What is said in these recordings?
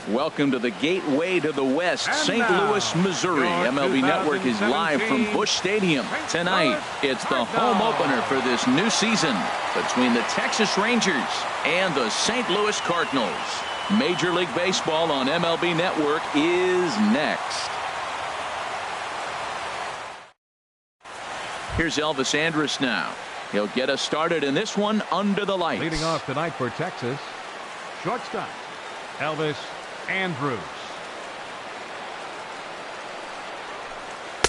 Welcome to the gateway to the West, St. Louis, Missouri. MLB Network is live from Busch Stadium. Tonight, it's the home opener for this new season between the Texas Rangers and the St. Louis Cardinals. Major League Baseball on MLB Network is next. Here's Elvis Andrus now. He'll get us started in this one under the lights. Leading off tonight for Texas, shortstop Elvis Andrus.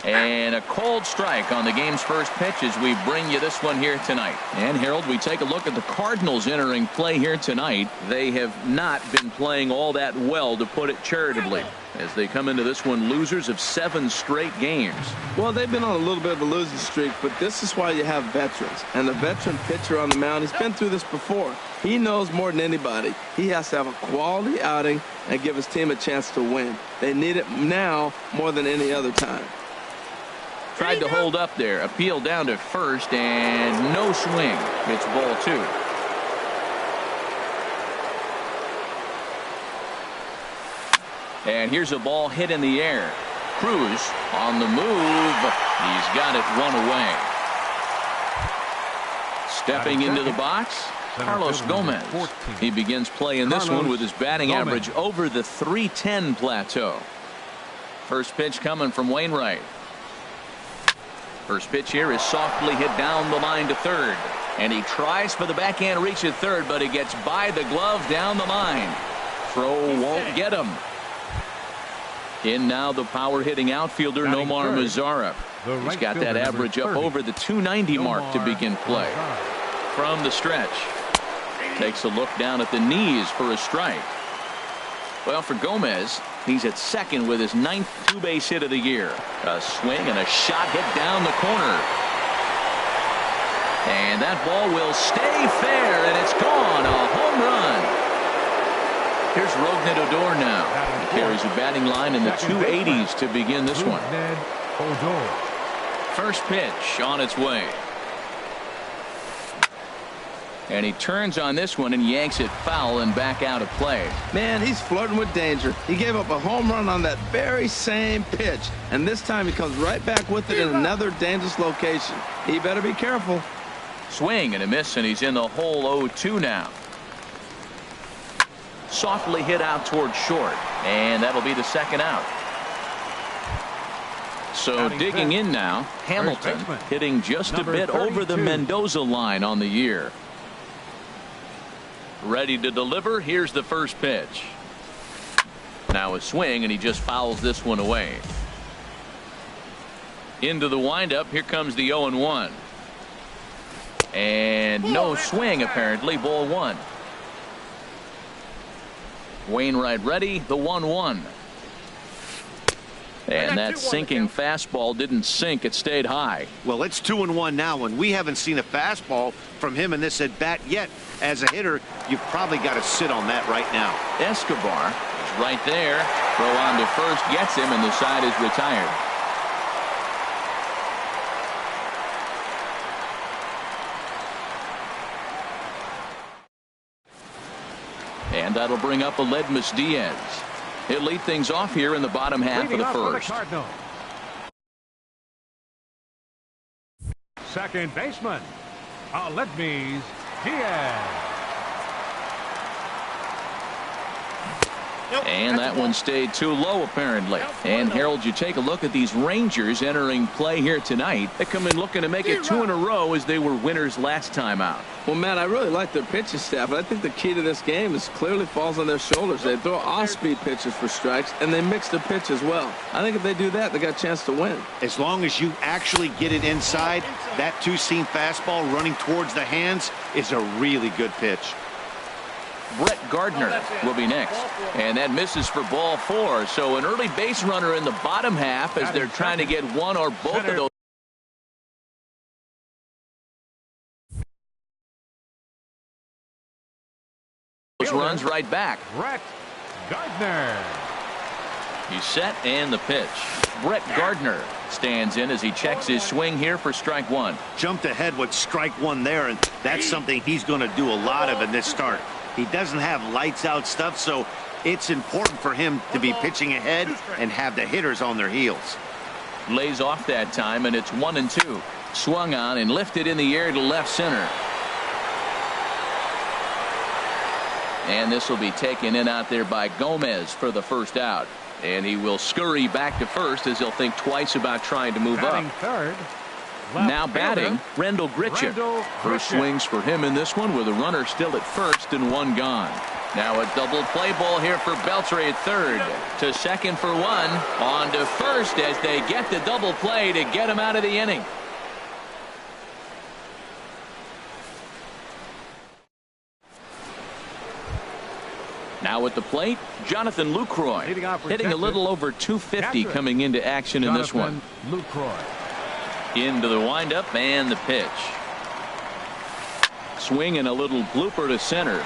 And a cold strike on the game's first pitch as we bring you this one here tonight. And Harold, we take a look at the Cardinals entering play here tonight. They have not been playing all that well, to put it charitably, as they come into this one losers of 7 straight games. Well, they've been on a little bit of a losing streak, but this is why you have veterans. And the veteran pitcher on the mound, he's been through this before. He knows more than anybody. He has to have a quality outing and give his team a chance to win. They need it now more than any other time. Tried to hold up there. Appeal down to first, and no swing. It's ball 2. And here's a ball hit in the air. Cruz on the move. He's got it one away. Stepping into the box, Carlos Gomez. He begins play in this one with his batting average over the .310 plateau. First pitch coming from Wainwright. First pitch here is softly hit down the line to third. And he tries for the backhand reach at third, but he gets by the glove down the line. Throw won't get him. In now the power-hitting outfielder Nomar Mazara. He's got that average up over the .290 mark to begin play. From the stretch. Takes a look down at the knees for a strike. Well, for Gomez, he's at second with his 9th two-base hit of the year. A swing and a shot hit down the corner. And that ball will stay fair, and it's gone. A home run. Here's Rougned Odor now. He carries a batting line in the 280s to begin this one. First pitch on its way. And he turns on this one and yanks it foul and back out of play. Man, he's flirting with danger. He gave up a home run on that very same pitch. And this time he comes right back with it in another dangerous location. He better be careful. Swing and a miss, and he's in the hole 0-2 now. Softly hit out towards short. And that'll be the second out. So digging in now, Hamilton hitting just a bit over the Mendoza line on the year. Ready to deliver. Here's the first pitch. Now a swing, and he just fouls this one away. Into the windup. Here comes the 0-1. And no swing, apparently. Ball 1. Wainwright ready. The 1-1. And that sinking fastball didn't sink. It stayed high. Well, it's 2-1 now, and we haven't seen a fastball from him in this at bat yet. As a hitter, you've probably got to sit on that right now. Escobar is right there. Throw on to first gets him, and the side is retired. And that'll bring up Aledmus Diaz. He'll lead things off here in the bottom half of the first. Second baseman, Aledmus Diaz. And that one stayed too low, apparently. And Harold, you take a look at these Rangers entering play here tonight. They come in looking to make it 2 in a row as they were winners last time out. Well, Matt, I really like their pitching staff, but I think the key to this game is clearly falls on their shoulders. They throw off-speed pitches for strikes, and they mix the pitch as well. I think if they do that, they got a chance to win. As long as you actually get it inside, that two-seam fastball running towards the hands is a really good pitch. Brett Gardner will be next, and that misses for ball 4. So an early base runner in the bottom half as they're trying to get one or both of those runs right back. Brett Gardner. He's set, and the pitch. Brett Gardner stands in as he checks his swing here for strike 1. Jumped ahead with strike 1 there, and that's something he's going to do a lot of in this start. He doesn't have lights out stuff, so It's important for him to be pitching ahead and have the hitters on their heels. Lays off that time, and it's 1-2. Swung on and lifted in the air to left center. And this will be taken in out there by Gomez for the first out. And he will scurry back to first as he'll think twice about trying to move up. Third. Now batting, Rendell Gritchick. First swings for him in this one with a runner still at first and one gone. Now a double play ball here for Beltre at third. To second for one. On to first as they get the double play to get him out of the inning. Now at the plate, Jonathan Lucroy, hitting a little over 250 coming into action in this one. Into the windup and the pitch. Swing and a little blooper to center.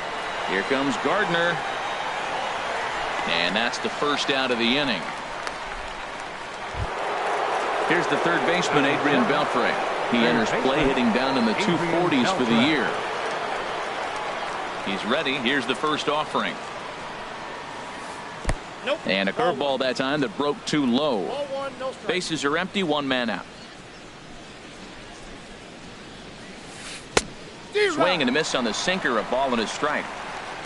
Here comes Gardner. And that's the first out of the inning. Here's the third baseman, Adrian Beltre. He enters play hitting down in the 240s for the year. He's ready. Here's the first offering. And a curveball that time that broke too low. Bases are empty, one man out. Swing and a miss on the sinker, a ball and a strike.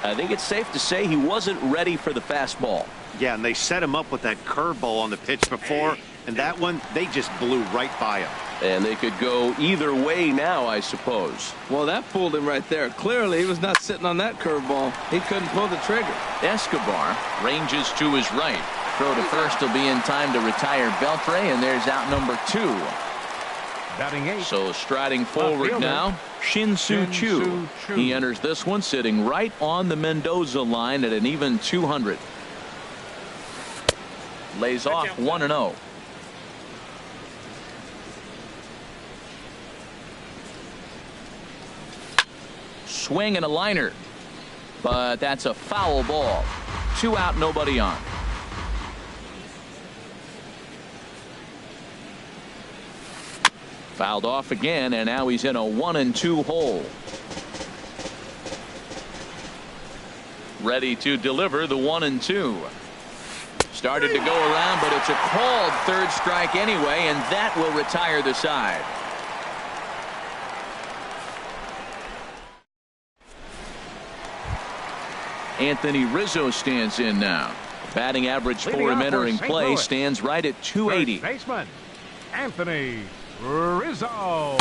I think it's safe to say he wasn't ready for the fastball. Yeah, and they set him up with that curveball on the pitch before, and that one, they just blew right by him. And they could go either way now, I suppose. Well, that fooled him right there. Clearly, he was not sitting on that curveball. He couldn't pull the trigger. Escobar ranges to his right. Throw to first will be in time to retire Beltre, and there's out number 2. Batting 8. So striding forward now, Shin-Soo Choo. He enters this one sitting right on the Mendoza line at an even 200. Lays off 1-0. Swing and a liner, but that's a foul ball. 2 out, nobody on. Fouled off again, and now he's in a 1-2 hole. Ready to deliver the 1-2. Started to go around, but it's a called third strike anyway, and that will retire the side. Anthony Rizzo stands in now. Batting average for him entering play stands right at 280. Baseman Anthony Rizzo.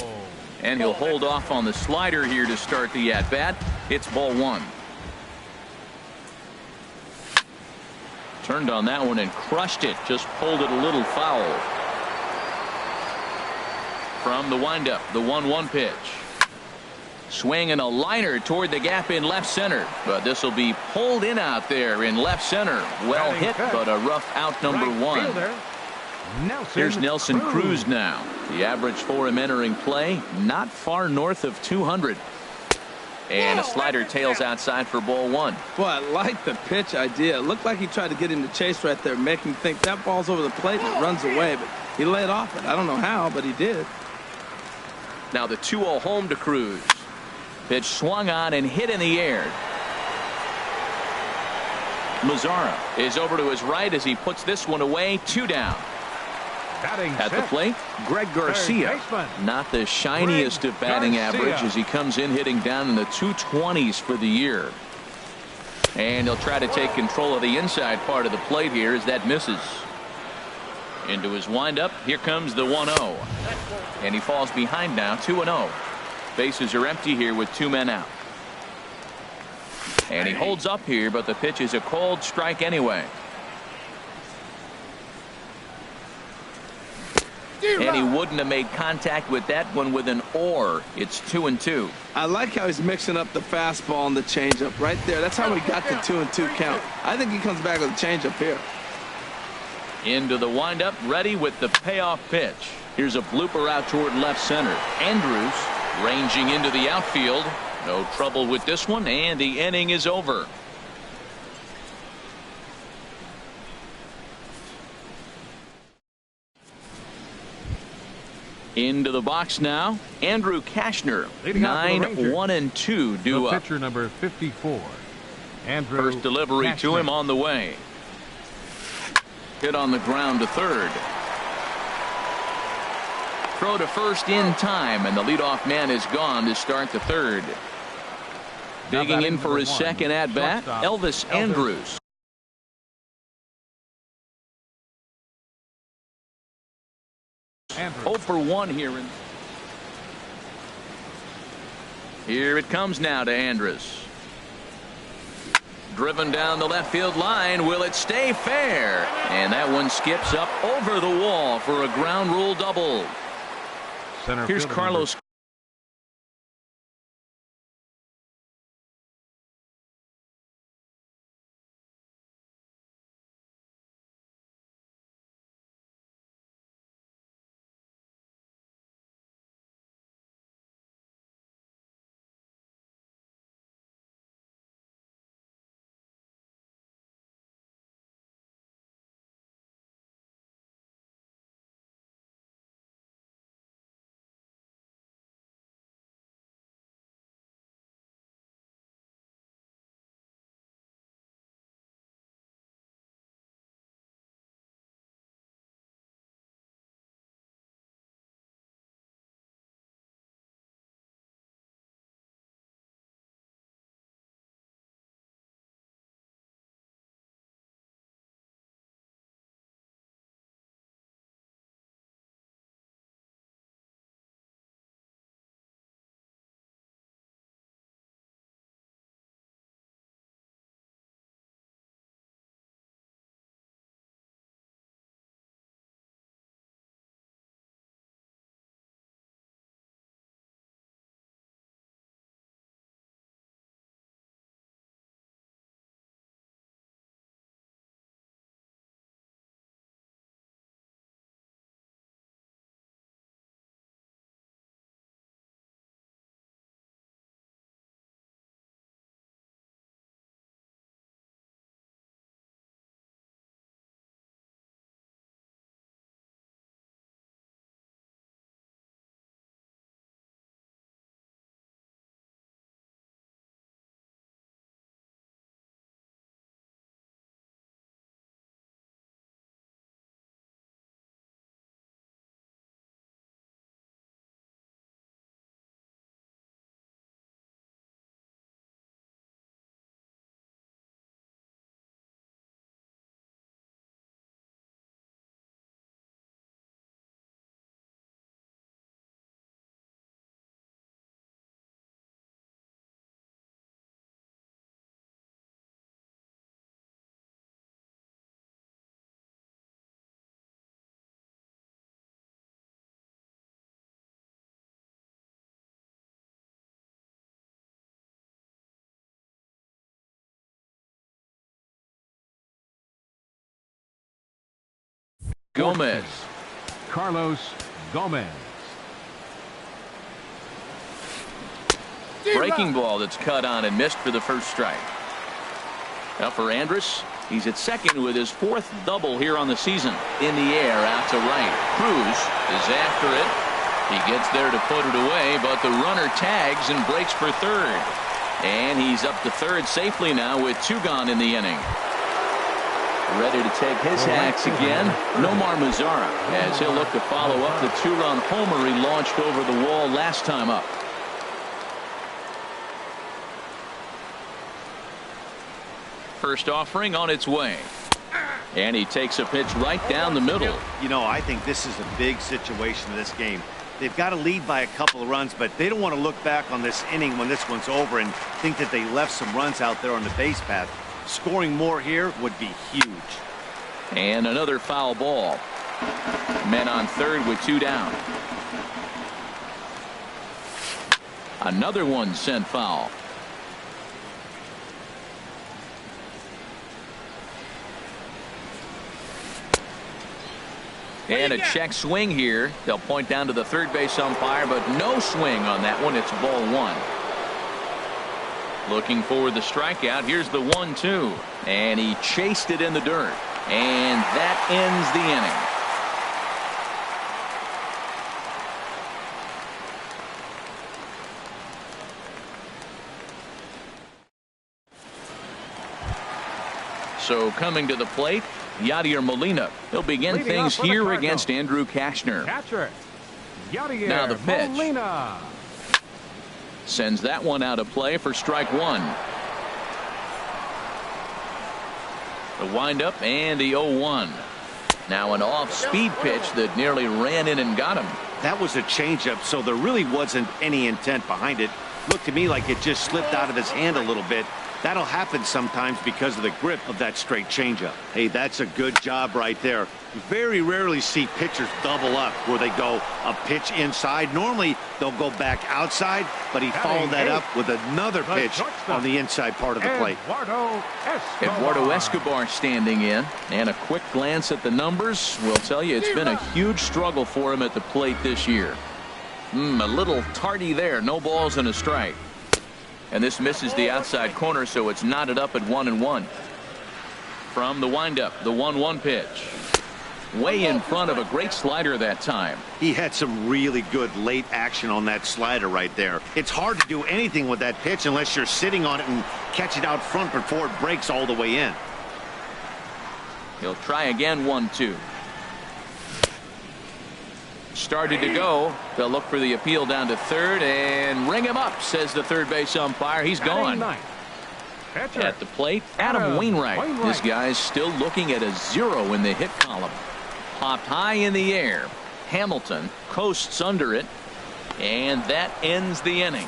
And he'll hold off on the slider here to start the at-bat. It's ball 1. Turned on that one and crushed it. Just pulled it a little foul. From the windup, the 1-1 pitch. Swing and a liner toward the gap in left center. But this will be pulled in out there in left center. Well hit, but a rough out number 1. Here's Nelson Cruz now. The average for him entering play, not far north of 200. And a slider tails outside for ball 1. Boy, I like the pitch idea. It looked like he tried to get him to chase right there, make him think that ball's over the plate and it runs away. But he laid off it. I don't know how, but he did. Now the 2-0 home to Cruz. Pitch swung on and hit in the air. Mazzara is over to his right as he puts this one away. 2 down. At the plate, Greg Garcia. Not the shiniest of batting average as he comes in hitting down in the 220s for the year. And he'll try to take control of the inside part of the plate here as that misses. Into his windup. Here comes the 1-0. And he falls behind now, 2-0. Bases are empty here with 2 men out. And he holds up here, but the pitch is a called strike anyway. And he wouldn't have made contact with that one with an or. It's 2-2. I like how he's mixing up the fastball and the changeup right there. That's how we got the 2-2 count. I think he comes back with a changeup here. Into the windup, ready with the payoff pitch. Here's a blooper out toward left center. Andrews ranging into the outfield. No trouble with this one, and the inning is over. Into the box now, Andrew Kashner. 9-1-2 due up. Pitcher number 54. Andrew First delivery to Cashman. him on the way. Hit on the ground to third. Throw to first in time, and the leadoff man is gone to start the third. Now Digging in batting for his number 1, second at-bat, shortstop, Elvis Andrus. Andrews. 0 for 1 here. Here it comes now to Andrus. Driven down the left field line. Will it stay fair? And that one skips up over the wall for a ground rule double. Center Here's fielder Carlos. Gomez. Carlos Gomez. Breaking ball that's cut on and missed for the first strike. Now for Andrus, he's at second with his fourth double here on the season. In the air out to right. Cruz is after it. He gets there to put it away, but the runner tags and breaks for third. And he's up to third safely now with two gone in the inning. Ready to take his hacks again, Nomar Mazara, as he'll look to follow up the two-run homer he launched over the wall last time up. First offering on its way. And he takes a pitch right down the middle. You know, I think this is a big situation in this game. They've got to lead by a couple of runs, but they don't want to look back on this inning when this one's over and think that they left some runs out there on the base path. Scoring more here would be huge. And another foul ball. Men on third with two down. Another one sent foul. And a check swing here. They'll point down to the third base umpire, but no swing on that one. It's ball one. Looking for the strikeout. Here's the 1-2. And he chased it in the dirt. And that ends the inning. So coming to the plate, Yadier Molina. He'll begin Leading things off for the here Cardinals, against Andrew Kashner. catcher, Yadier Now the pitch. Molina. Sends that one out of play for strike one. The windup and the 0-1. Now an off-speed pitch that nearly ran in and got him. That was a changeup, so there really wasn't any intent behind it. Looked to me like it just slipped out of his hand a little bit. That'll happen sometimes because of the grip of that straight changeup. Hey, that's a good job right there. Very rarely see pitchers double up where they go a pitch inside. Normally they'll go back outside, but he followed that up with another pitch on the inside part of the plate. Eduardo Escobar standing in, and a quick glance at the numbers will tell you it's been a huge struggle for him at the plate this year. A little tardy there. No balls and a strike. And this misses the outside corner, so it's knotted up at 1-1. From the windup, the 1-1 pitch. Way in front of a great slider that time. He had some really good late action on that slider right there. It's hard to do anything with that pitch unless you're sitting on it and catch it out front before it breaks all the way in. He'll try again. 1-2. Started to go. They'll look for the appeal down to third and ring him up, says the third base umpire. He's gone. At the plate, Adam Wainwright. This guy's still looking at a 0 in the hit column. Popped high in the air. Hamilton coasts under it, and that ends the inning.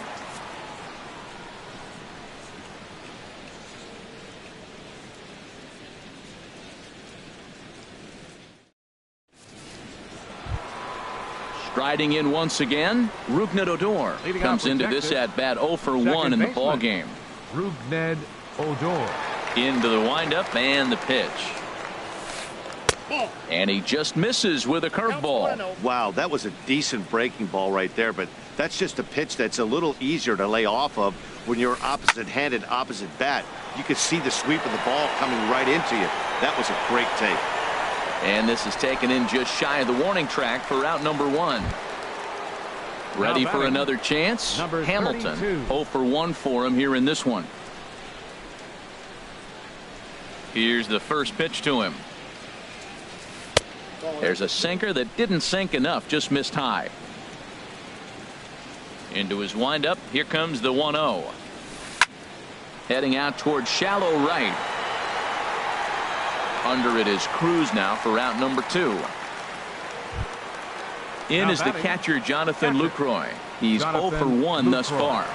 Striding in once again, Rougned Odor comes into this at bat 0 for 1 in the ball game. Rougned Odor. Into the windup and the pitch. And he just misses with a curveball. Wow, that was a decent breaking ball right there, but that's just a pitch that's a little easier to lay off of when you're opposite-handed, opposite bat. You could see the sweep of the ball coming right into you. That was a great take. And this is taken in just shy of the warning track for out number 1. Ready for another chance? Hamilton. 0 for 1 for him here in this one. Here's the first pitch to him. There's a sinker that didn't sink enough, just missed high. Into his windup. Here comes the 1-0. Heading out towards shallow right. Under it is Cruz now for out number 2. In is the catcher Jonathan Lucroy. He's 0 for 1 thus far.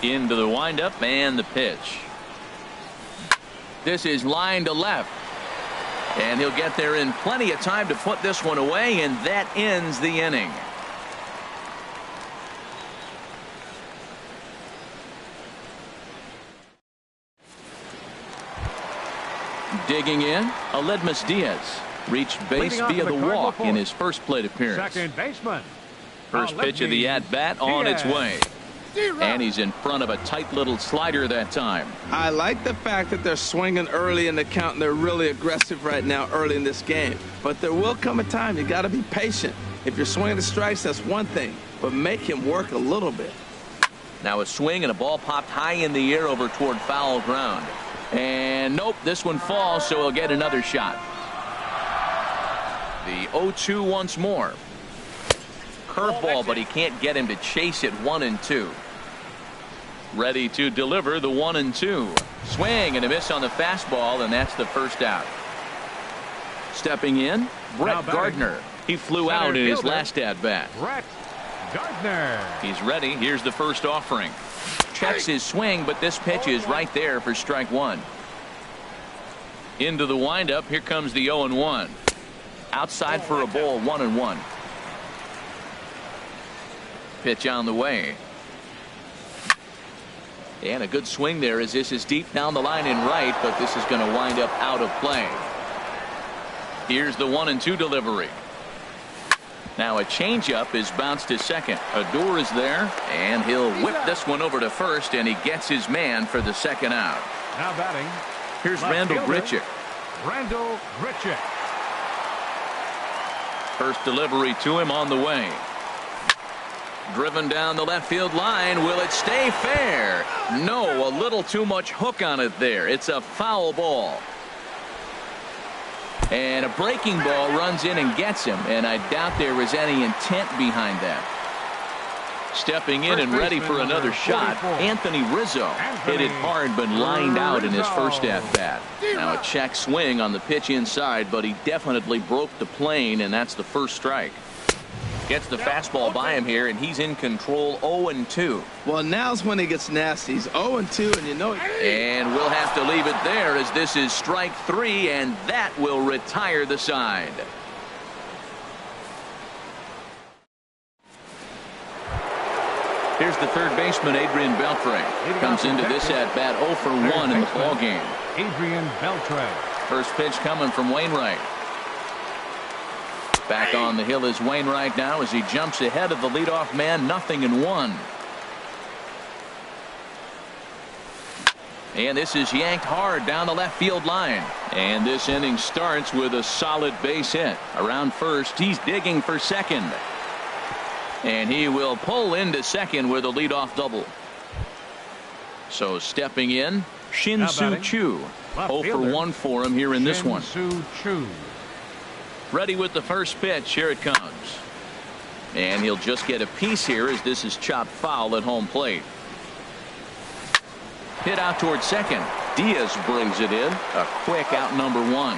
Into the windup and the pitch. This is line to left. And he'll get there in plenty of time to put this one away, and that ends the inning. Digging in, Aledmus Diaz reached base via the walk in his first plate appearance. Second baseman. First pitch of the at-bat on its way. And he's in front of a tight little slider that time. I like the fact that they're swinging early in the count, and they're really aggressive right now early in this game. But there will come a time you got to be patient. If you're swinging the strikes, that's one thing, but make him work a little bit. Now a swing and a ball popped high in the air over toward foul ground. And nope, this one falls, so he'll get another shot. The 0-2 once more. Curveball, but he can't get him to chase it. 1-2. Ready to deliver the 1-2. Swing and a miss on the fastball, and that's the first out. Stepping in, Brett Gardner. He flew out in his last at-bat. Brett Gardner. He's ready. Here's the first offering. Checks his swing, but this pitch is right there for strike 1. Into the windup. Here comes the 0-1. Outside for a ball. 1-1. Pitch on the way. And a good swing there as this is deep down the line in right, but this is going to wind up out of play. Here's the 1-2 delivery. Now a changeup is bounced to second. Odor is there, and he'll whip this one over to first, and he gets his man for the second out. Now batting. Here's Randall Grichuk. Randall Grichuk. First delivery to him on the way. Driven down the left field line. Will it stay fair? No, a little too much hook on it there. It's a foul ball. And a breaking ball runs in and gets him, and I doubt there was any intent behind that. Stepping in and ready for another shot, Anthony Rizzo hit it hard but lined out in his first at-bat. Now a check swing on the pitch inside, but he definitely broke the plane, and that's the first strike. Gets the fastball by him here, and he's in control 0-2. Well, now's when he gets nasty. He's 0-2, and you know it. And we'll have to leave it there as this is strike 3, and that will retire the side. Here's the third baseman, Adrian Beltre. Comes into this at-bat 0 for 1 in the ballgame. Adrian Beltre. First pitch coming from Wainwright. Back on the hill is Wainwright now as he jumps ahead of the leadoff man, 0-1. And this is yanked hard down the left field line. And this inning starts with a solid base hit. Around first, he's digging for second. And he will pull into second with a leadoff double. So stepping in, Shin-Soo Choo. 0 for 1 for him here in this one. Shin-Soo Choo. Ready with the first pitch. Here it comes. And he'll just get a piece here as this is chopped foul at home plate. Hit out towards second. Diaz brings it in. A quick out number 1.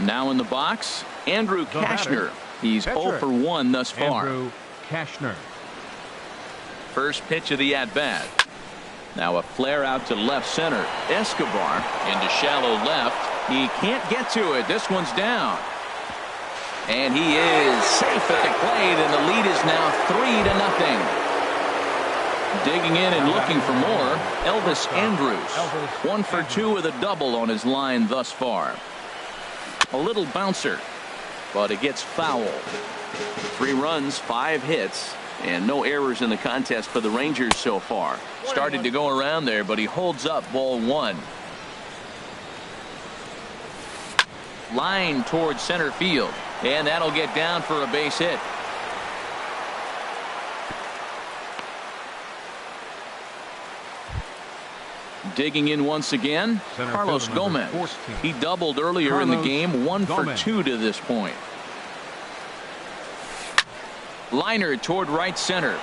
Now in the box, Andrew Kashner. He's 0 for 1 thus far. Andrew Kashner. First pitch of the at-bat. Now a flare out to left center. Escobar into shallow left. He can't get to it. This one's down. And he is safe at the plate, and the lead is now 3-0. Digging in and looking for more, Elvis Andrus. 1 for 2 with a double on his line thus far. A little bouncer, but it gets foul. 3 runs, 5 hits, and no errors in the contest for the Rangers so far. Started to go around there, but he holds up ball 1. Line towards center field, and that'll get down for a base hit. Digging in once again, Center Carlos Gomez. 14. He doubled earlier in the game, 1 for 2 to this point. Liner toward right center,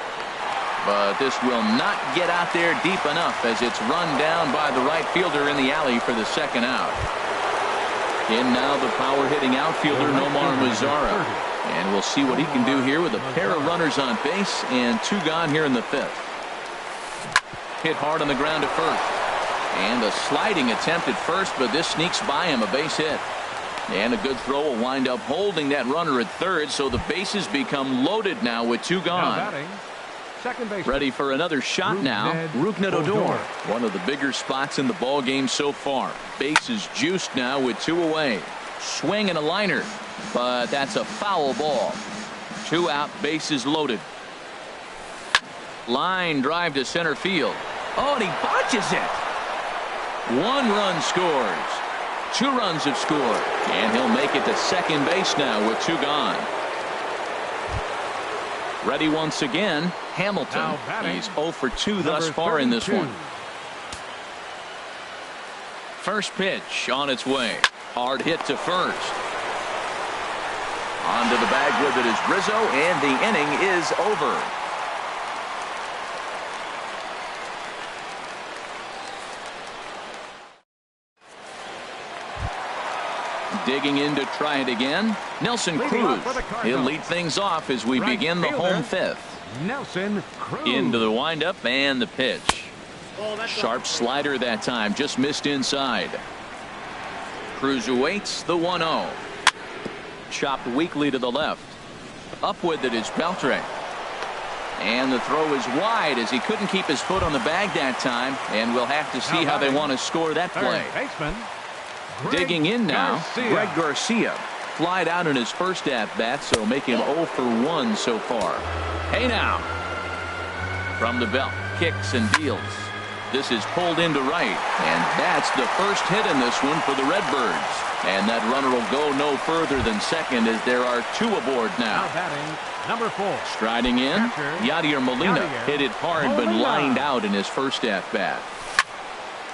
but this will not get out there deep enough as it's run down by the right fielder in the alley for the second out. In now the power hitting outfielder Nomar Mazara, and we'll see what he can do here with a pair of runners on base and 2 gone here in the 5th. Hit hard on the ground to first. And a sliding attempt at first, but this sneaks by him, a base hit. And a good throw will wind up holding that runner at third, so the bases become loaded now with 2 gone. Second base. Ready for another shot now. Rougned Odor. One of the bigger spots in the ball game so far. Bases juiced now with 2 away. Swing and a liner, but that's a foul ball. 2 out, bases loaded. Line drive to center field. Oh, and he botches it. 1 run scores. 2 runs have scored, and he'll make it to second base now with 2 gone. Ready once again, Hamilton. He's 0 for 2 thus far in this one. First pitch on its way. Hard hit to first. Onto the bag with it is Rizzo, and the inning is over. Digging in to try it again, Nelson Cruz. He'll lead things off as we begin the home 5th. Nelson Cruz. Into the windup and the pitch. Sharp slider that time, just missed inside. Cruz awaits the 1-0. Chopped weakly to the left. Up with it is Beltre. And the throw is wide as he couldn't keep his foot on the bag that time, and we'll have to see how they want to score that play. Baseman. Digging in now, Garcia. Greg Garcia. Flied out in his first at-bat, so make him 0 for 1 so far. Hey now. From the belt, kicks and deals. This is pulled into right, and that's the first hit in this one for the Redbirds. And that runner will go no further than second as there are two aboard now. Now batting, number 4. Striding in, Yadier Molina hit it hard but lined out in his first at-bat.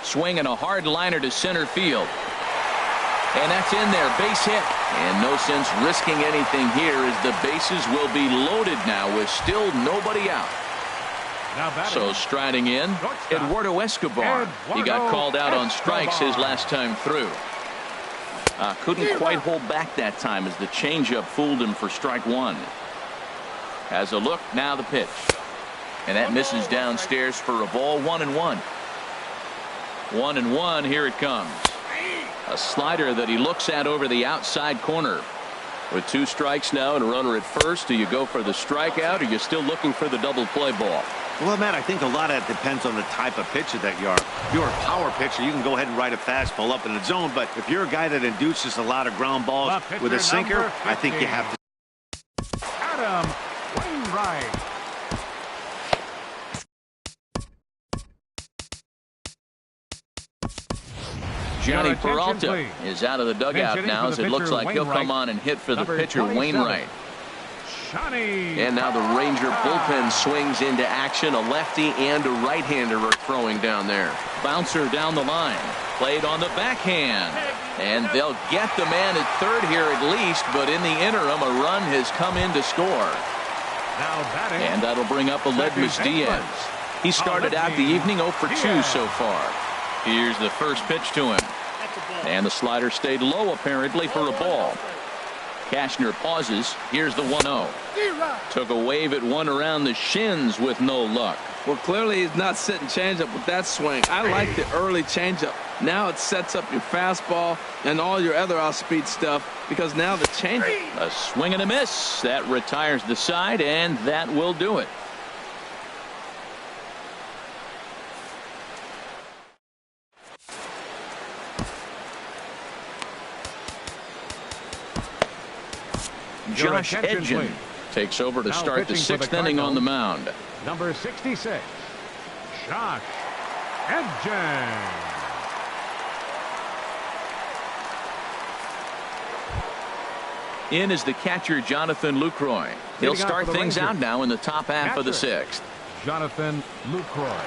Swinging a hard liner to center field. And that's in there, base hit. And no sense risking anything here as the bases will be loaded now with still nobody out. So striding in, Eduardo Escobar. He got called out on strikes his last time through. Couldn't quite hold back that time as the changeup fooled him for strike one. Has a look, now the pitch. And that misses downstairs for a ball. 1-1. 1-1, here it comes. A slider that he looks at over the outside corner. With 2 strikes now and a runner at first, do you go for the strikeout or are you still looking for the double play ball? Well, Matt, I think a lot of that depends on the type of pitcher that you are. If you're a power pitcher, you can go ahead and ride a fastball up in the zone. But if you're a guy that induces a lot of ground balls with a sinker, I think you have to. Adam Wainwright. Johnny Peralta is out of the dugout now as it looks like he'll come on and hit for the pitcher Wainwright. And now the Ranger bullpen swings into action. A lefty and a right-hander are throwing down there. Bouncer down the line. Played on the backhand. And they'll get the man at third here at least, but in the interim a run has come in to score. And that'll bring up Aledmus Diaz. He started out the evening 0 for 2 so far. Here's the first pitch to him. And the slider stayed low apparently for a ball. Cashner pauses. Here's the 1-0. Took a wave at one around the shins with no luck. Well, clearly he's not sitting changeup with that swing. I like the early changeup. Now it sets up your fastball and all your other off-speed stuff because now the changeup. A swing and a miss. That retires the side, and that will do it. Josh Edgen takes over to start the 6th inning on the mound. Number 66, Josh Edgen. In is the catcher Jonathan Lucroy. He'll start things out now in the top half of the 6th. Jonathan Lucroy.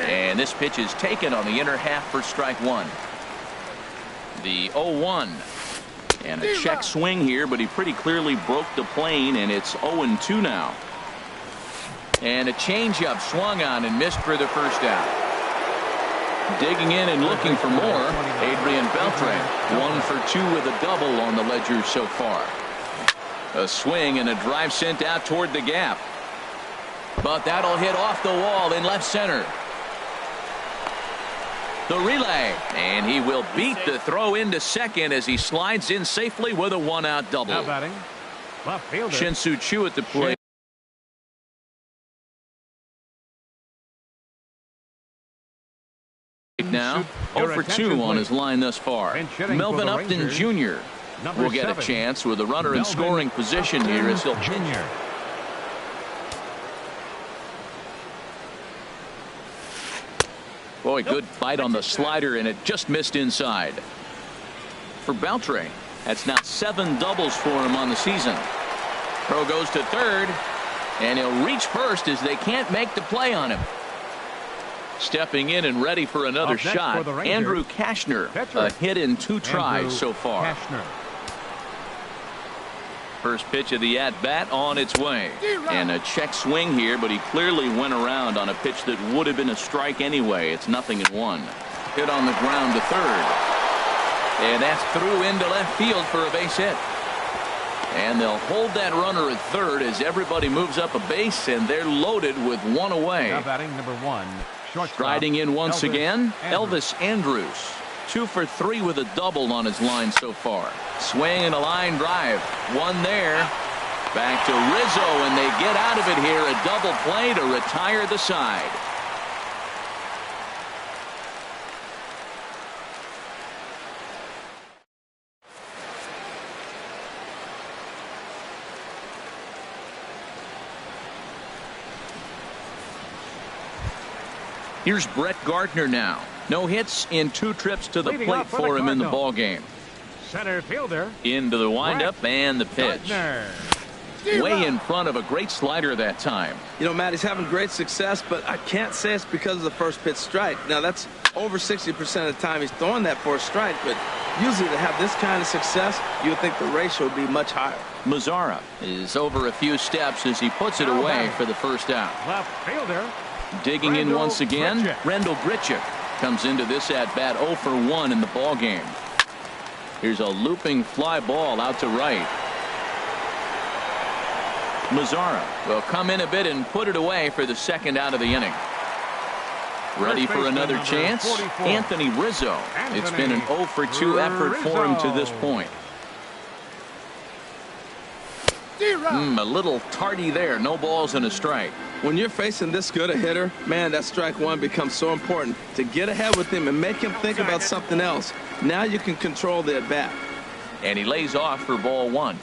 And this pitch is taken on the inner half for strike one. The 0-1. And a check swing here, but he pretty clearly broke the plane, and it's 0-2 now. And a changeup swung on and missed for the first out. Digging in and looking for more, Adrian Beltre. 1 for 2 with a double on the ledger so far. A swing and a drive sent out toward the gap. But that'll hit off the wall in left center. The relay, and he will beat the throw into second as he slides in safely with a 1-out double. Now batting, left fielder Shin-Soo Choo at the plate. Now 0 for 2 on his line thus far. Melvin Upton Jr. will get a chance with a runner in scoring position here as he'll pitch. Boy, good bite on the slider, and it just missed inside. For Beltre, that's now 7 doubles for him on the season. Throw goes to third, and he'll reach first as they can't make the play on him. Stepping in and ready for another shot, Andrew Cashner. A hit in 2 tries so far. First pitch of the at-bat on its way. And a check swing here, but he clearly went around on a pitch that would have been a strike anyway. It's 0-1. Hit on the ground to third. And that's through into left field for a base hit. And they'll hold that runner at third as everybody moves up a base, and they're loaded with 1 away. Now batting number 1. Striding in once again, Elvis Andrus. 2 for 3 with a double on his line so far. Swing and a line drive. 1 there. Back to Rizzo, and they get out of it here. A double play to retire the side. Here's Brett Gardner now. No hits in 2 trips to the Leading plate off for the for him in the Cardinals. ball game. Center fielder. Into the windup and the pitch. Gardner. Way in front of a great slider that time. You know, Matt, he's having great success, but I can't say it's because of the first pitch strike. Now, that's over 60% of the time he's throwing that for a strike, but usually to have this kind of success, you would think the ratio would be much higher. Mazzara is over a few steps as he puts it away for the first out. Left fielder. Digging in Rendell once again, Grichuk. Rendell Grichuk comes into this at-bat 0 for 1 in the ball game. Here's a looping fly ball out to right. Mazzara will come in a bit and put it away for the second out of the inning. Ready for another chance? 44. Anthony Rizzo. It's been an 0 for 2 effort for him to this point. A little tardy there. No balls and a strike. When you're facing this good a hitter, man, that strike one becomes so important to get ahead with him and make him think about something else. Now you can control the at-bat. And he lays off for ball 1.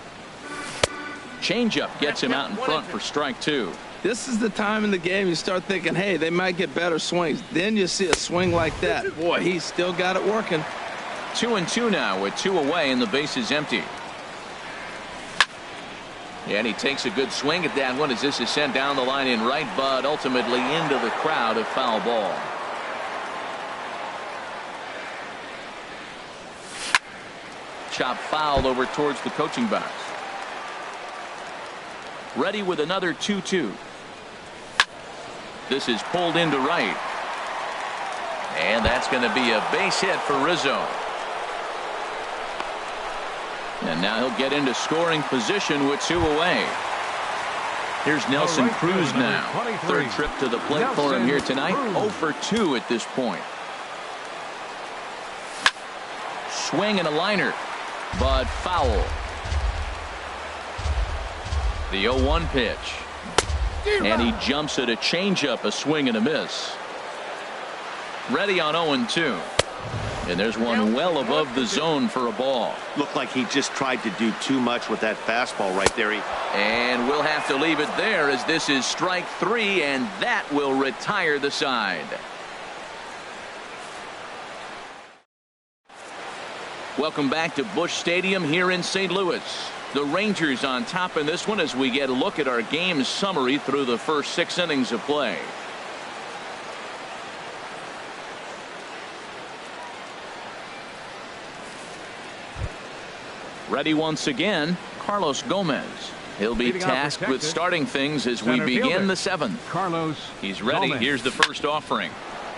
Changeup gets him out in front for strike 2. This is the time in the game you start thinking, hey, they might get better swings. Then you see a swing like that. Boy, he's still got it working. 2-2 now with 2 away and the base is empty. And he takes a good swing at that one as this is sent down the line in right, but ultimately into the crowd, a foul ball. Chop foul over towards the coaching box. Ready with another 2-2. This is pulled into right. And that's going to be a base hit for Rizzo. And now he'll get into scoring position with 2 away. Here's Nelson Cruz now. 3rd trip to the plate for him here tonight. 0 for 2 at this point. Swing and a liner, but foul. The 0-1 pitch. And he jumps at a changeup, a swing and a miss. Ready on 0-2. And there's one well above the zone for a ball. Looked like he just tried to do too much with that fastball right there. And we'll have to leave it there as this is strike 3, and that will retire the side. Welcome back to Busch Stadium here in St. Louis. The Rangers on top in this one as we get a look at our game summary through the first 6 innings of play. Ready once again, Carlos Gomez. He'll be tasked with starting things as we begin the 7th. Carlos. He's ready. Gomez. Here's the first offering.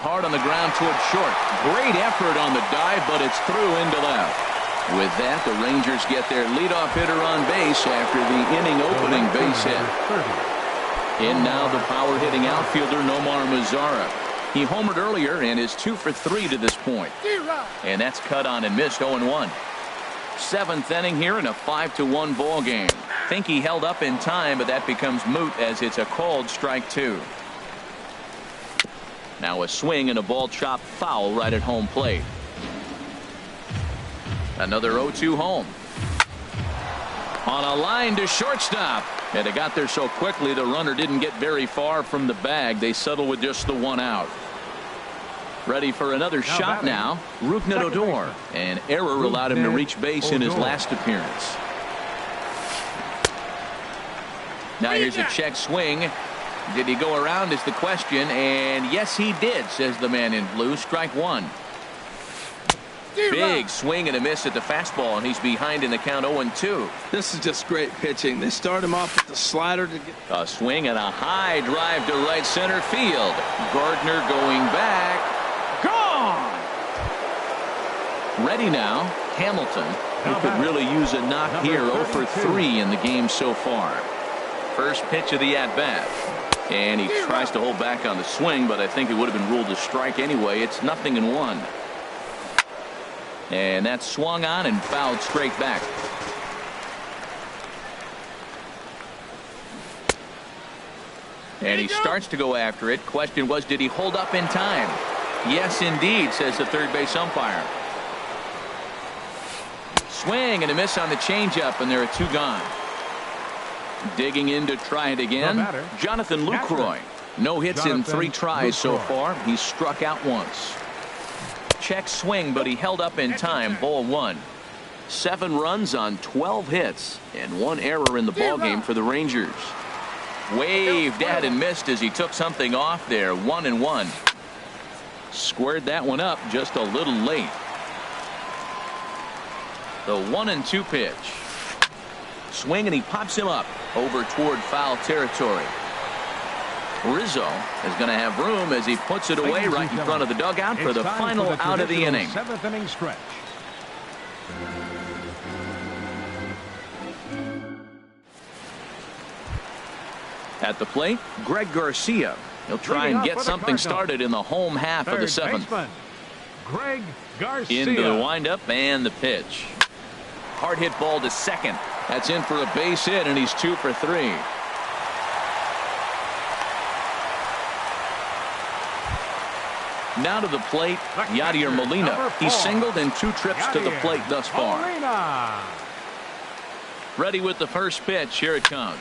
Hard on the ground towards short. Great effort on the dive, but it's through into left. With that, the Rangers get their leadoff hitter on base after the inning opening base hit. In now the power hitting outfielder Nomar Mazzara. He homered earlier and is 2 for 3 to this point. And that's cut on and missed 0-1. 7th inning here in a 5-1 ball game. Think he held up in time, but that becomes moot as it's a called strike 2. Now a swing and a ball chopped foul right at home plate. Another 0-2 home. On a line to shortstop. And it got there so quickly the runner didn't get very far from the bag. They settle with just the 1 out. Ready for another shot now. Rougned Odor. An error allowed him to reach base in his last appearance. Now here's a check swing. Did he go around is the question, and yes he did, says the man in blue. Strike 1. Big swing and a miss at the fastball, and he's behind in the count 0-2. This is just great pitching. They start him off with the slider to get A swing and a high drive to right center field. Gardner going back. Gone! Ready now, Hamilton, who could really use a knock here. 0 for 3 in the game so far. First pitch of the at-bat. And he tries to hold back on the swing, but I think it would have been ruled a strike anyway. It's 0-1. And that's swung on and fouled straight back. And he starts to go after it. Question was, did he hold up in time? Yes, indeed, says the third base umpire. Swing and a miss on the changeup, and there are 2 gone. Digging in to try it again, Jonathan Lucroy. No hits in Jonathan 3 tries so Lucroy. far. He's struck out once. Check swing, but he held up in time. Ball 1. 7 runs on 12 hits and 1 error in the ballgame for the Rangers. Waved at and missed as he took something off there. 1-1. Squared that one up just a little late. The 1-2 pitch. Swing and he pops him up over toward foul territory. Rizzo is going to have room as he puts it away right in front of the dugout for the final out of the inning. 7th inning stretch. At the plate, Greg Garcia. He'll try and get something started in the home half of the 7th. Greg Garcia. Into the windup and the pitch. Hard hit ball to second. That's in for a base hit, and he's 2 for 3. Now to the plate, Yadier Molina. He's singled in 2 trips to the plate thus far. Ready with the first pitch. Here it comes.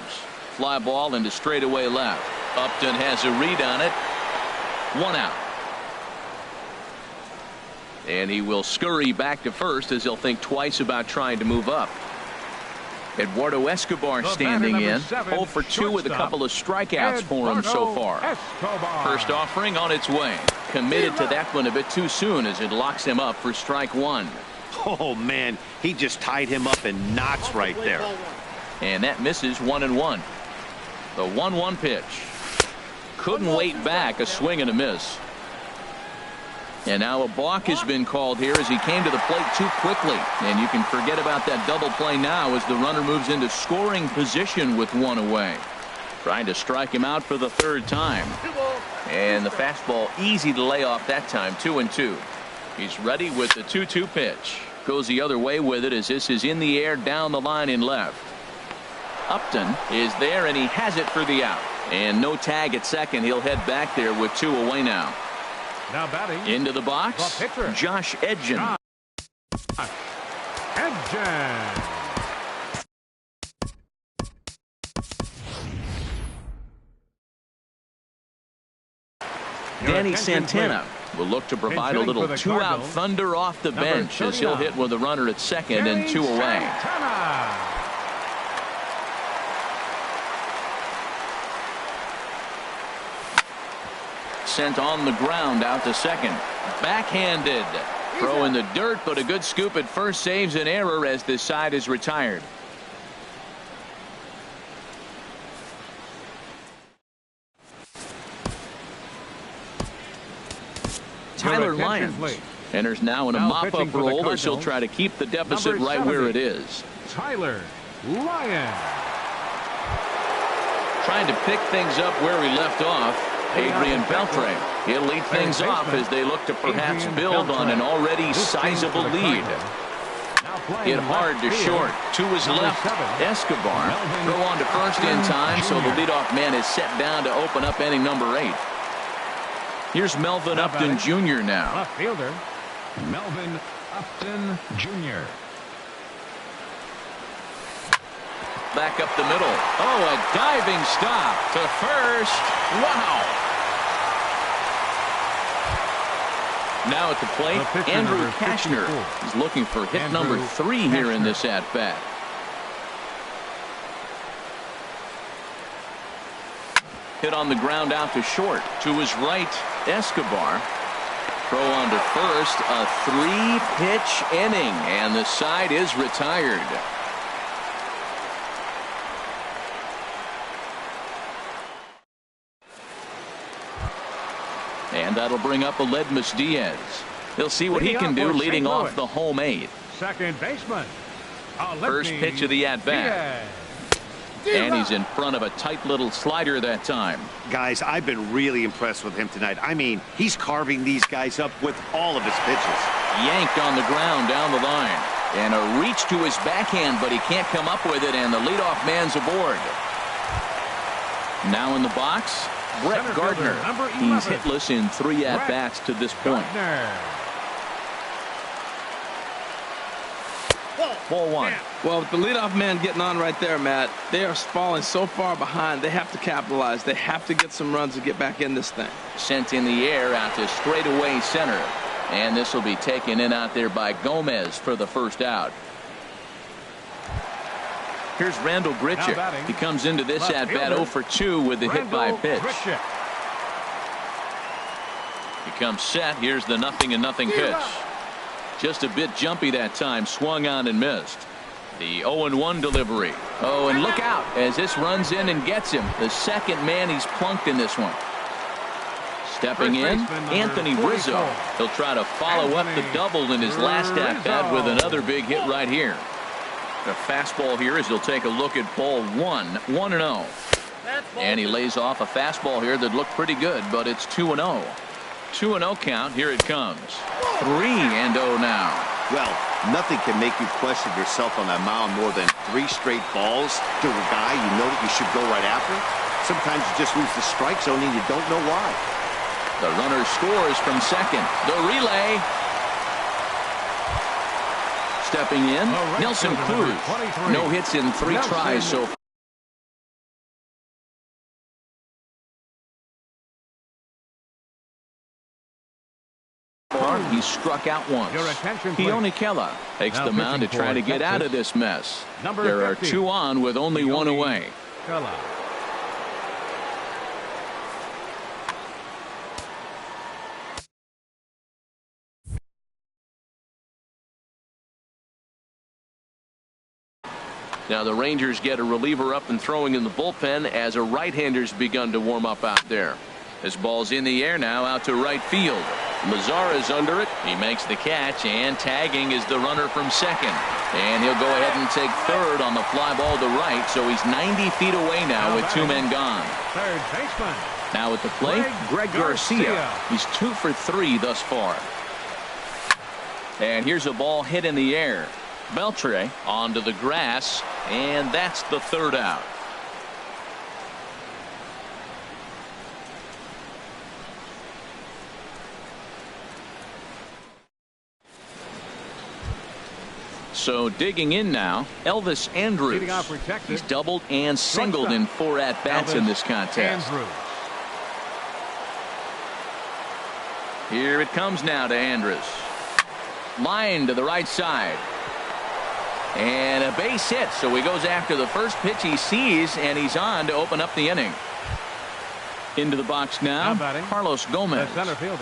Fly ball into straightaway left. Upton has a read on it. 1 out. And he will scurry back to first as he'll think twice about trying to move up. Eduardo Escobar standing in. 0 for 2 with a couple of strikeouts for him so far. First offering on its way. Committed to that one a bit too soon as it locks him up for strike 1. Oh, man, he just tied him up in knots right there. And that misses 1-1. The 1-1 pitch. Couldn't wait back. A swing and a miss. And now a balk has been called here as he came to the plate too quickly. And you can forget about that double play now as the runner moves into scoring position with 1 away. Trying to strike him out for the 3rd time. And the fastball easy to lay off that time. 2-2. He's ready with the 2-2 pitch. Goes the other way with it as this is in the air down the line in left. Upton is there and he has it for the out. And no tag at second. He'll head back there with 2 away now. Now batting. Into the box, Josh Edgen. Danny Santana will look to provide a little 2-out thunder off the bench as he'll hit with a runner at second and 2 away. Sent on the ground out to second. Backhanded. Throw in the dirt, but a good scoop at first saves an error as this side is retired. Tyler Lyons enters now in a mop-up role as he'll try to keep the deficit right where it is. Tyler Lyons. Trying to pick things up where he left off. Adrian Beltre. He'll lead things off as they look to perhaps build on an already sizable lead. Hit hard to short. To his left. Escobar. Throw on to first in time, so the leadoff man is set down to open up inning number 8. Here's Melvin Upton Jr. now. Left fielder Melvin Upton Jr. Back up the middle. Oh, a diving stop to first. Wow. Now at the plate, Andrew Kashner is looking for hit number 3 here in this at-bat. Hit on the ground out to short. To his right, Escobar. Throw on to first. A 3-pitch inning, and the side is retired. And that'll bring up Aledmus Diaz. He'll see what he can do leading off the home 8th. Second baseman. First pitch of the at-bat. And he's in front of a tight little slider that time. Guys, I've been really impressed with him tonight. I mean, he's carving these guys up with all of his pitches. Yanked on the ground down the line. And a reach to his backhand, but he can't come up with it, and the leadoff man's aboard. Now in the box, Brett Gardner. He's hitless in 3 at-bats to this point. Ball one. Well, with the leadoff man getting on right there, Matt, they are falling so far behind. They have to capitalize. They have to get some runs to get back in this thing. Sent in the air out to straightaway center. And this will be taken in out there by Gomez for the first out. Here's Randall Grichuk. He comes into this at bat 0 for 2 with the hit by pitch. He comes set. Here's the 0-0 pitch. Just a bit jumpy that time. Swung on and missed. The 0-1 delivery. Oh, and look out as this runs in and gets him. The second man he's plunked in this one. Stepping in, Anthony Rizzo. He'll try to follow up the double in his last at bat with another big hit right here. The fastball here as he'll take a look at ball 1-0. And he lays off a fastball here that looked pretty good, but it's 2-0. 2-0 count. Here it comes. 3-0 now. Well, nothing can make you question yourself on that mound more than 3 straight balls to a guy you know that you should go right after. Sometimes you just lose the strike zone and you don't know why. The runner scores from second. The relay. Stepping in, Nelson Cruz. No hits in 3 tries so far. He struck out once. Keone Kela takes the mound to try to get out of this mess. There are 2 on with only 1 away. Now the Rangers get a reliever up and throwing in the bullpen as a right-hander's begun to warm up out there. This ball's in the air now out to right field. Mazara's under it. He makes the catch, and tagging is the runner from second. And he'll go ahead and take third on the fly ball to right, so he's 90 feet away now with 2 men gone. Third baseman. Now at the plate, Greg Garcia. He's 2 for 3 thus far. And here's a ball hit in the air. Beltre onto the grass, and that's the 3rd out. So digging in now, Elvis Andrus. He's doubled and singled in 4 at-bats in this contest. Here it comes now to Andrus. Line to the right side. And a base hit, so he goes after the first pitch he sees, and he's on to open up the inning. Into the box now, Carlos Gomez.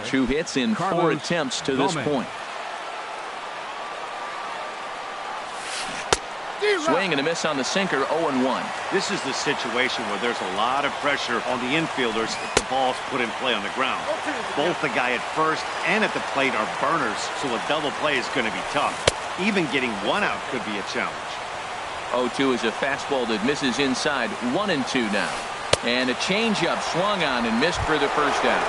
2 hits in 4 attempts to this point. Swing and a miss on the sinker, 0-1. This is the situation where there's a lot of pressure on the infielders if the ball's put in play on the ground. Both the guy at first and at the plate are burners, so a double play is going to be tough. Even getting 1 out could be a challenge. 0-2 is a fastball that misses inside. 1-2 now. And a changeup swung on and missed for the first out.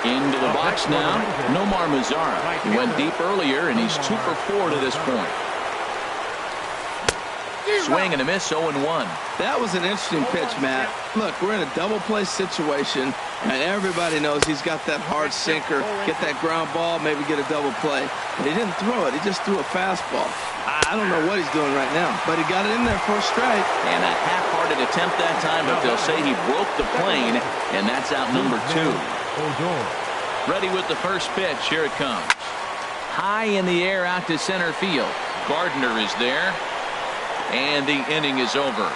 Into the box now, Nomar Mazara. He went deep earlier, and he's 2 for 4 to this point. Swing and a miss, 0-1. That was an interesting pitch, Matt. Look, we're in a double play situation, and everybody knows he's got that hard sinker. Get that ground ball, maybe get a double play. But he didn't throw it. He just threw a fastball. I don't know what he's doing right now, but he got it in there for a strike. And a half-hearted attempt that time, but they'll say he broke the plane, and that's out number 2. Ready with the first pitch. Here it comes. High in the air out to center field. Gardner is there. And the inning is over.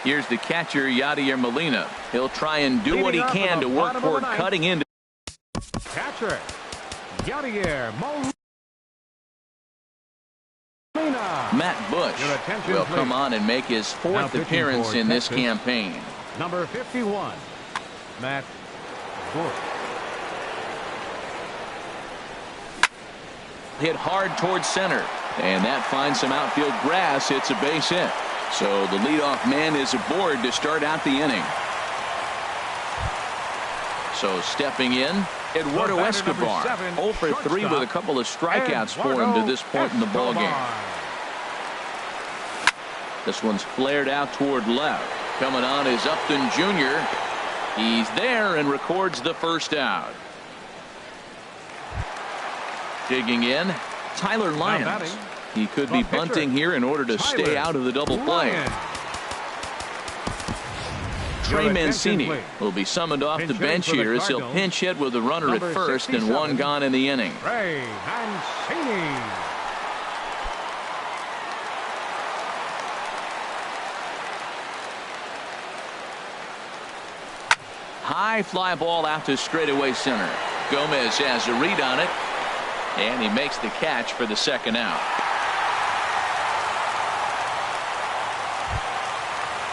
Here's the catcher, Yadier Molina. He'll try and do what he can to work toward cutting into. Catcher, Yadier Molina. Matt Bush will come on and make his 4th appearance in this campaign. Number 51, Matt Bush. Hit hard towards center, and that finds some outfield grass. It's a base hit. So the leadoff man is aboard to start out the inning. So stepping in, Eduardo Escobar, 0 for 3 with a couple of strikeouts for him to this point in the ballgame. This one's flared out toward left. Coming on is Upton Jr. He's there and records the first out. Digging in, Tyler Lyons. He could be bunting here in order to stay out of the double play. Trey Mancini will be summoned off the bench here as he'll pinch hit with a runner at first and one gone in the inning. Trey Mancini. High fly ball out to straightaway center. Gomez has a read on it, and he makes the catch for the second out.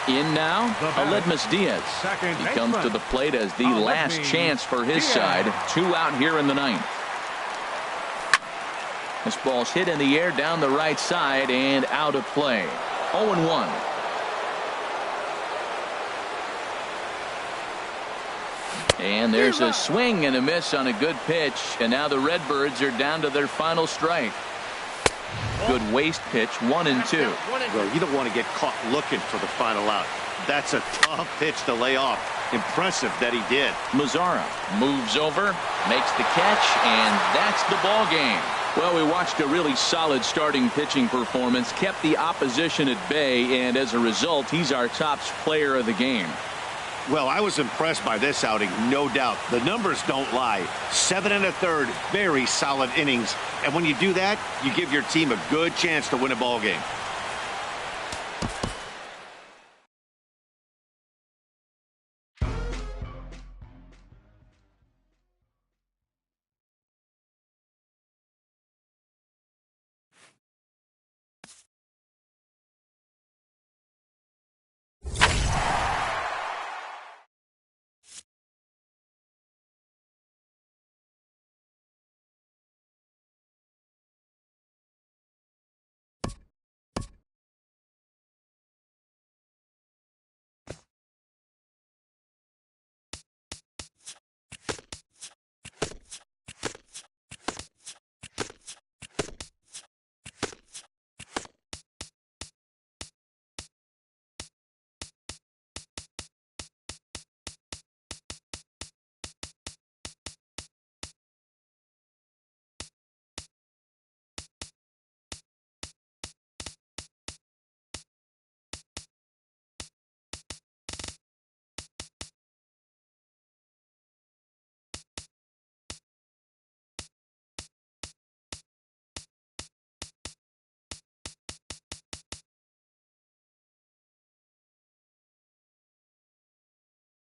In now, Aledmus Diaz. He comes to the plate as the last chance for his side. 2 out here in the ninth. This ball's hit in the air down the right side and out of play. 0-1. And there's a swing and a miss on a good pitch, and now the Redbirds are down to their final strike. Good waste pitch, 1-2. Well, you don't want to get caught looking for the final out. That's a tough pitch to lay off. Impressive that he did. Mazzara moves over, makes the catch, and that's the ball game. Well, we watched a really solid starting pitching performance, kept the opposition at bay, and as a result, he's our top player of the game. Well, I was impressed by this outing, no doubt. The numbers don't lie. 7 1/3, very solid innings. And when you do that, you give your team a good chance to win a ball game.